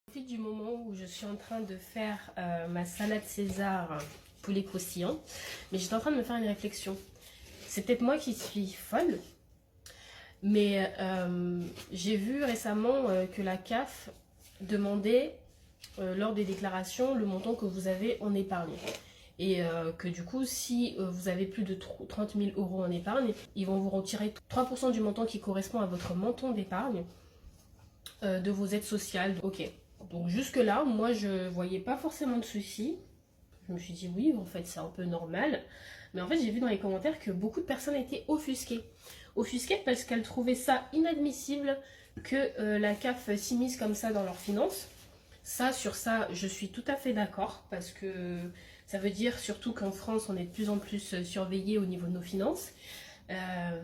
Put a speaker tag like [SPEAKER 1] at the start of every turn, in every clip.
[SPEAKER 1] Profite du moment où je suis en train de faire ma salade César poulet croustillant, mais j'étais en train de me faire une réflexion. C'est peut-être moi qui suis folle, mais j'ai vu récemment que la CAF demandait lors des déclarations le montant que vous avez en épargne. Et que du coup, si vous avez plus de 30 000 euros en épargne, ils vont vous retirer 3% du montant qui correspond à votre montant d'épargne de vos aides sociales. Ok. Donc jusque-là, moi, je voyais pas forcément de soucis. Je me suis dit oui, en fait, c'est un peu normal. Mais en fait, j'ai vu dans les commentaires que beaucoup de personnes étaient offusquées. Offusquées parce qu'elles trouvaient ça inadmissible que la CAF s'immisce comme ça dans leurs finances. Sur ça, je suis tout à fait d'accord parce que ça veut dire surtout qu'en France, on est de plus en plus surveillé au niveau de nos finances. Euh,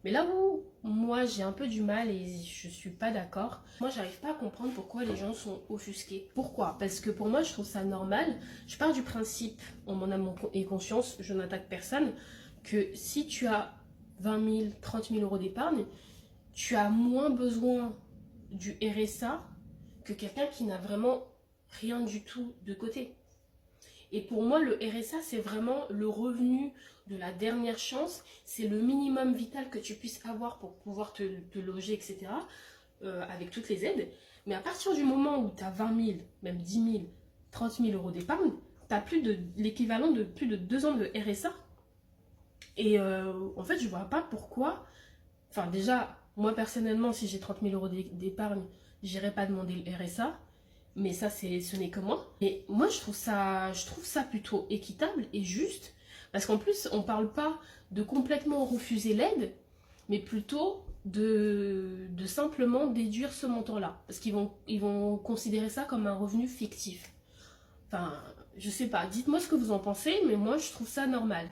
[SPEAKER 1] mais là où moi j'ai un peu du mal et je suis pas d'accord, moi j'arrive pas à comprendre pourquoi les gens sont offusqués. Pourquoi? Parce que pour moi je trouve ça normal. Je pars du principe, en mon âme et conscience, je n'attaque personne, que si tu as 20 000, 30 000 euros d'épargne, tu as moins besoin du RSA que quelqu'un qui n'a vraiment rien du tout de côté. Et pour moi, le RSA, c'est vraiment le revenu de la dernière chance. C'est le minimum vital que tu puisses avoir pour pouvoir te loger, etc. Avec toutes les aides. Mais à partir du moment où tu as 20 000, même 10 000, 30 000 euros d'épargne, tu as plus de l'équivalent de plus de 2 ans de RSA. Et en fait, je vois pas pourquoi. Enfin, déjà, moi personnellement, si j'ai 30 000 euros d'épargne, j'irai pas demander le RSA. Mais ça, ce n'est que moi. Et moi, je trouve ça plutôt équitable et juste. Parce qu'en plus, on parle pas de complètement refuser l'aide, mais plutôt de simplement déduire ce montant-là. Parce ils vont considérer ça comme un revenu fictif. Enfin, je sais pas. Dites-moi ce que vous en pensez, mais moi, je trouve ça normal.